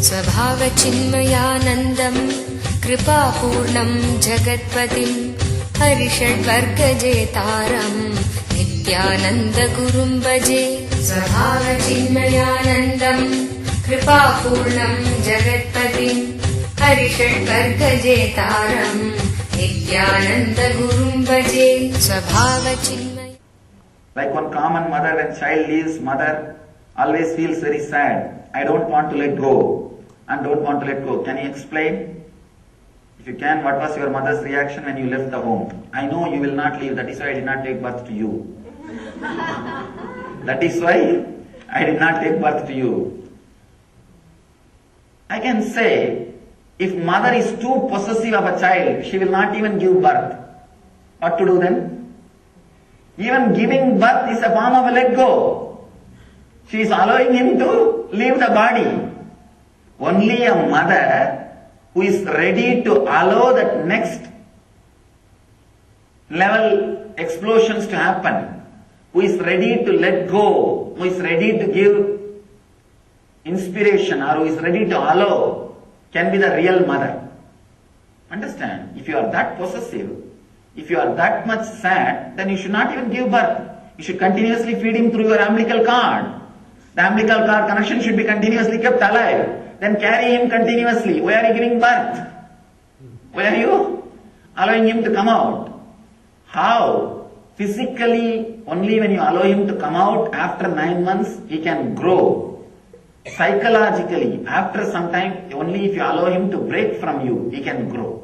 स्वभावचिन्मयानन्दम् कृपापूर्णम् जगत्पतिम् हरिषड्वर्गजेतारम् नित्यानन्दगुरुम् भजे। स्वभावचिन्मयानन्दम् कृपापूर्णम् जगत्पतिम् हरिषड्वर्गजेतारम् नित्यानन्दगुरुम् भजे। स्वभावचिन्मय. Like one common mother, when child leaves mother, always feels very sad. I don't want to let go and don't want to let go. Can you explain? If you can, what was your mother's reaction when you left the home? I know you will not leave, that is why I did not take birth to you. That is why I did not take birth to you. I can say, if mother is too possessive of a child, she will not even give birth. What to do then? Even giving birth is a form of a let go. She is allowing him to leave the body. Only a mother who is ready to allow that next level explosions to happen, who is ready to let go, who is ready to give inspiration, or who is ready to allow, can be the real mother. Understand? If you are that possessive, if you are that much sad, then you should not even give birth. You should continuously feed him through your umbilical cord. The umbilical cord connection should be continuously kept alive. Then carry him continuously. Why are you giving birth? Why are you allowing him to come out? How? Physically, only when you allow him to come out after 9 months, he can grow. Psychologically, after some time, only if you allow him to break from you, he can grow.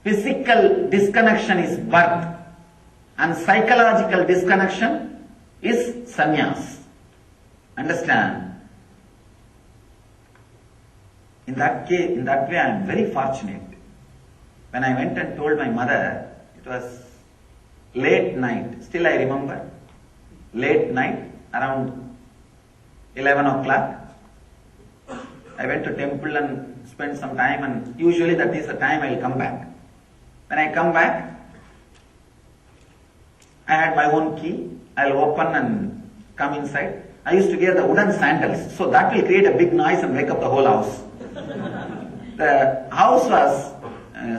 Physical disconnection is birth, and psychological disconnection is sannyas. Understand? In that case, in that way, I am very fortunate. When I went and told my mother, it was late night. Still I remember. Late night, around 11 o'clock. I went to temple and spent some time, and usually that is the time I will come back. When I come back, I had my own key. I'll open and come inside. I used to wear the wooden sandals, so that will create a big noise and wake up the whole house. The house was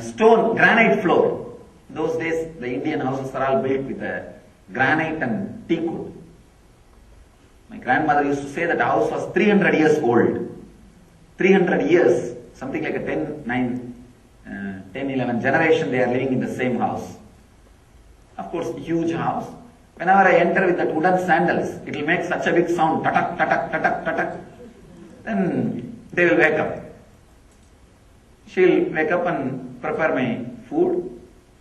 stone, granite floor. Those days, the Indian houses are all built with granite and teak wood. My grandmother used to say that the house was 300 years old. 300 years, something like a 10-11 generation they are living in the same house. Of course, huge house. Whenever I enter with that wooden sandals, it will make such a big sound, tatak, tatak, tatak, tatak. Then they will wake up. She will wake up and prepare my food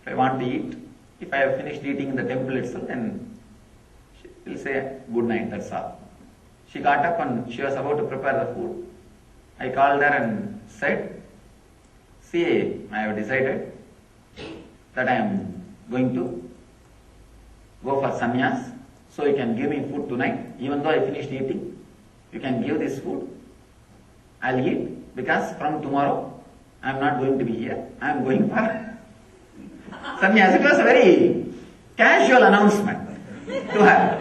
if I want to eat. If I have finished eating in the temple itself, then she will say good night, that's all. She got up and she was about to prepare the food. I called her and said, see, I have decided that I am going to go for sannyas, so you can give me food tonight. Even though I finished eating, you can give this food. I'll eat, because from tomorrow I am not going to be here. I am going for sannyas. It was a very casual announcement to her.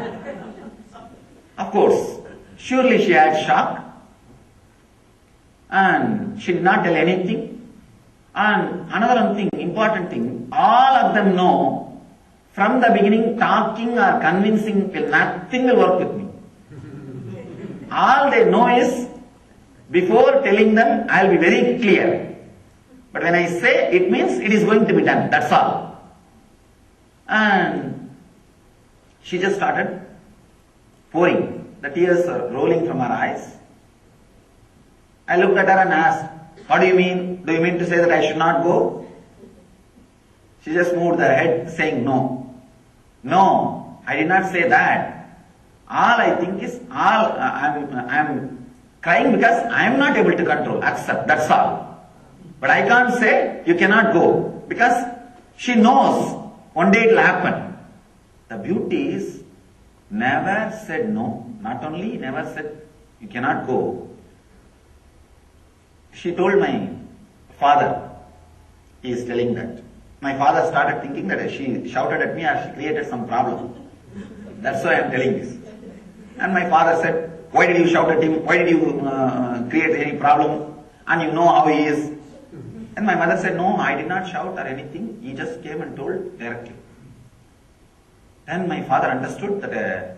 Of course, surely she had shock, and she did not tell anything. And another thing, important thing, all of them know from the beginning talking or convincing nothing will work with me. All they know is, before telling them, I will be very clear. But when I say, it means it is going to be done. That's all. And she just started pouring. The tears are rolling from her eyes. I looked at her and asked, what do you mean? Do you mean to say that I should not go? She just moved her head saying no. No, I did not say that. All I think is, I am crying because I am not able to control, accept, that's all. But I can't say you cannot go, because she knows one day it will happen. The beauty is, never said no, not only never said you cannot go. She told my father, he is telling that. My father started thinking that she shouted at me or she created some problem. That's why I am telling this. And my father said, why did you shout at him? Why did you create any problem? And you know how he is. And my mother said, no, I did not shout or anything. He just came and told directly. Then my father understood that the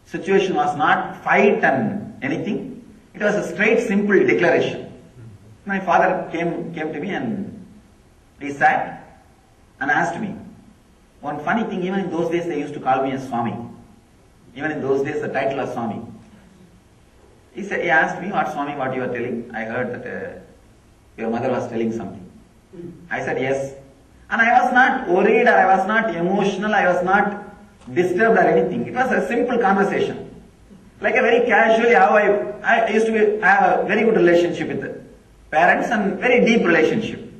situation was not fight and anything. It was a straight, simple declaration. My father came to me and he sat and asked me. One funny thing, even in those days they used to call me as Swami. Even in those days the title was Swami. He asked me, what Swami, what you are telling? I heard that your mother was telling something. I said yes. And I was not worried or I was not emotional, I was not disturbed or anything. It was a simple conversation. Like a very casually how I used to have a very good relationship with the parents and very deep relationship.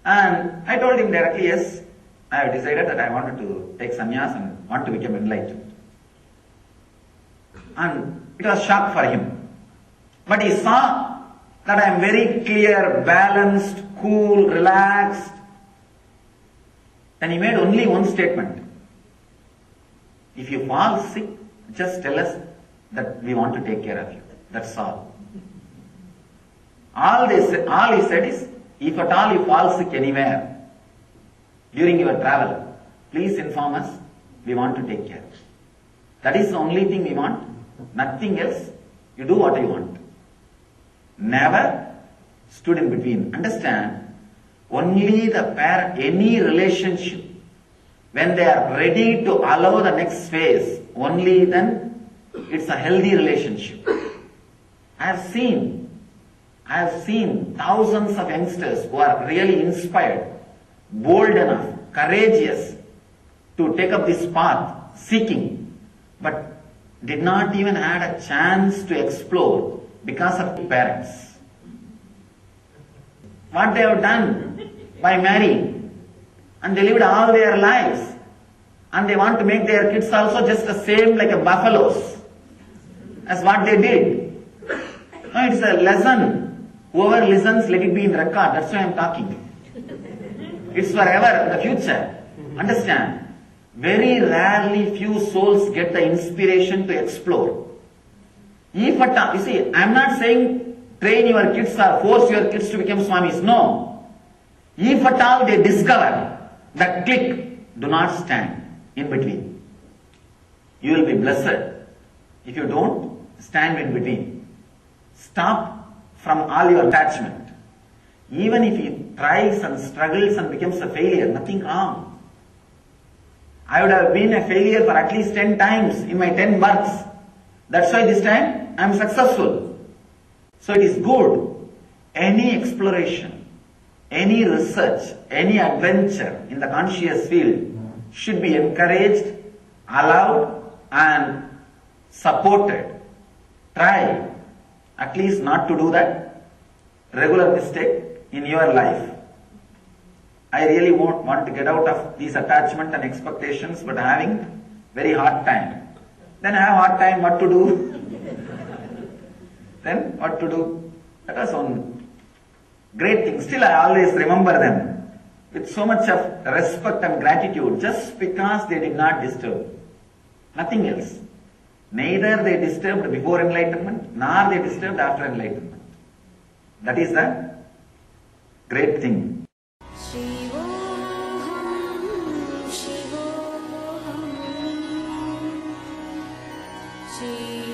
And I told him directly, yes, I have decided that I wanted to take sannyas and want to become enlightened. And it was shock for him. But he saw that I am very clear, balanced, cool, relaxed. Then he made only one statement. If you fall sick, just tell us that we want to take care of you. That's all. All he said is, if at all you fall sick anywhere during your travel, please inform us, we want to take care. That is the only thing we want. Nothing else. You do what you want. Never stood in between. Understand, only the pair, any relationship, when they are ready to allow the next phase, only then it's a healthy relationship. I have seen thousands of youngsters who are really inspired, bold enough, courageous to take up this path, seeking, but did not even had a chance to explore because of parents. What they have done by marrying, and they lived all their lives, and they want to make their kids also just the same like a buffaloes as what they did. No, it's a lesson. Whoever listens, let it be in record. That's why I am talking. It's forever in the future. Understand? Very rarely few souls get the inspiration to explore. If at all, you see, I am not saying train your kids or force your kids to become Swamis. No. If at all they discover that click, do not stand in between. You will be blessed. If you don't, stand in between. Stop from all your attachment. Even if he tries and struggles and becomes a failure, nothing wrong. I would have been a failure for at least 10 times in my 10 births. That's why this time I am successful. So it is good. Any exploration, any research, any adventure in the conscious field should be encouraged, allowed and supported. Try at least not to do that regular mistake in your life. I really want to get out of these attachment and expectations, but having very hard time. Then I have hard time what to do. Then what to do? That was one great thing. Still I always remember them with so much of respect and gratitude just because they did not disturb. Nothing else. Neither they disturbed before enlightenment, nor they disturbed after enlightenment. That is the great thing. Shivoham, Shivoham, Shivoham.